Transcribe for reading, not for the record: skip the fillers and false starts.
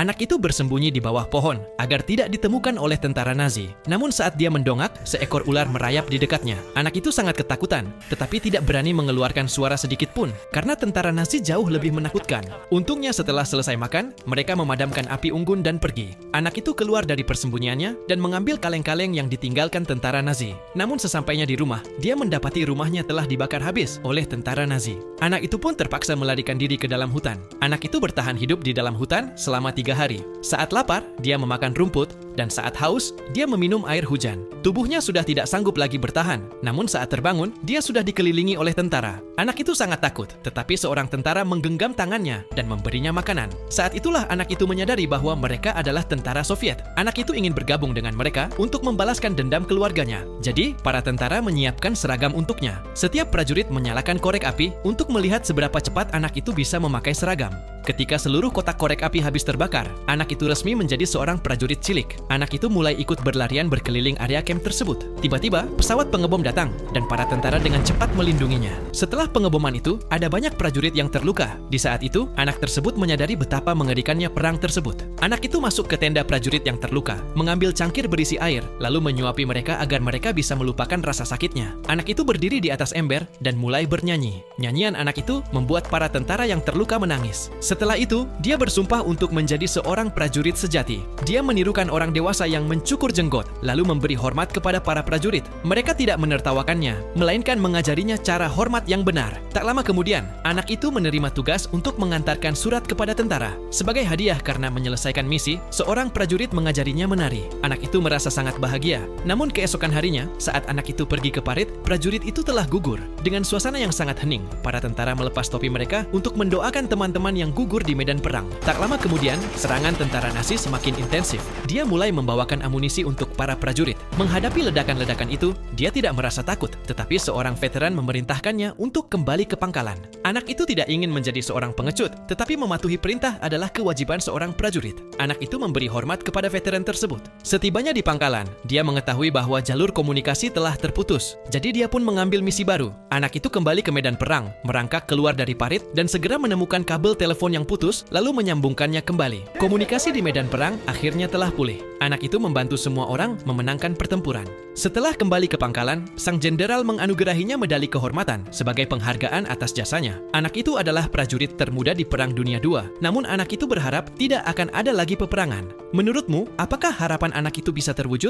Anak itu bersembunyi di bawah pohon agar tidak ditemukan oleh tentara Nazi. Namun saat dia mendongak, seekor ular merayap di dekatnya. Anak itu sangat ketakutan, tetapi tidak berani mengeluarkan suara sedikit pun karena tentara Nazi jauh lebih menakutkan. Untungnya setelah selesai makan, mereka memadamkan api unggun dan pergi. Anak itu keluar dari persembunyiannya dan mengambil kaleng-kaleng yang ditinggalkan tentara Nazi. Namun sesampainya di rumah, dia mendapati rumahnya telah dibakar habis oleh tentara Nazi. Anak itu pun terpaksa melarikan diri ke dalam hutan. Anak itu bertahan hidup di dalam hutan selama 3 hari. Saat lapar, dia memakan rumput, dan saat haus, dia meminum air hujan. Tubuhnya sudah tidak sanggup lagi bertahan, namun saat terbangun, dia sudah dikelilingi oleh tentara. Anak itu sangat takut, tetapi seorang tentara menggenggam tangannya dan memberinya makanan. Saat itulah anak itu menyadari bahwa mereka adalah tentara Soviet. Anak itu ingin bergabung dengan mereka untuk membalaskan dendam keluarganya. Jadi, para tentara menyiapkan seragam untuknya. Setiap prajurit menyalakan korek api untuk melihat seberapa cepat anak itu bisa memakai seragam. Ketika seluruh kotak korek api habis terbakar, anak itu resmi menjadi seorang prajurit cilik. Anak itu mulai ikut berlarian berkeliling area camp tersebut. Tiba-tiba, pesawat pengebom datang dan para tentara dengan cepat melindunginya. Setelah pengeboman itu, ada banyak prajurit yang terluka. Di saat itu, anak tersebut menyadari betapa mengerikannya perang tersebut. Anak itu masuk ke tenda prajurit yang terluka, mengambil cangkir berisi air, lalu menyuapi mereka agar mereka bisa melupakan rasa sakitnya. Anak itu berdiri di atas ember dan mulai bernyanyi. Nyanyian anak itu membuat para tentara yang terluka menangis. Setelah itu, dia bersumpah untuk menjadi seorang prajurit sejati. Dia menirukan orang dewasa yang mencukur jenggot, lalu memberi hormat kepada para prajurit. Mereka tidak menertawakannya, melainkan mengajarinya cara hormat yang benar. Tak lama kemudian, anak itu menerima tugas untuk mengantarkan surat kepada tentara. Sebagai hadiah karena menyelesaikan misi, seorang prajurit mengajarinya menari. Anak itu merasa sangat bahagia. Namun keesokan harinya, saat anak itu pergi ke parit, prajurit itu telah gugur. Dengan suasana yang sangat hening, para tentara melepas topi mereka untuk mendoakan teman-teman yang gugur di medan perang. Tak lama kemudian, serangan tentara Nazi semakin intensif. Dia mulai membawakan amunisi untuk para prajurit. Menghadapi ledakan-ledakan itu, dia tidak merasa takut, tetapi seorang veteran memerintahkannya untuk kembali ke pangkalan. Anak itu tidak ingin menjadi seorang pengecut, tetapi mematuhi perintah adalah kewajiban seorang prajurit. Anak itu memberi hormat kepada veteran tersebut. Setibanya di pangkalan, dia mengetahui bahwa jalur komunikasi telah terputus. Jadi dia pun mengambil misi baru. Anak itu kembali ke medan perang, merangkak keluar dari parit, dan segera menemukan kabel telepon yang putus, lalu menyambungkannya kembali. Komunikasi di medan perang akhirnya telah pulih. Anak itu membantu semua orang memenangkan pertempuran. Setelah kembali ke pangkalan, sang jenderal menganugerahinya medali kehormatan sebagai penghargaan atas jasanya. Anak itu adalah prajurit termuda di Perang Dunia II. Namun anak itu berharap tidak akan ada lagi peperangan. Menurutmu, apakah harapan anak itu bisa terwujud?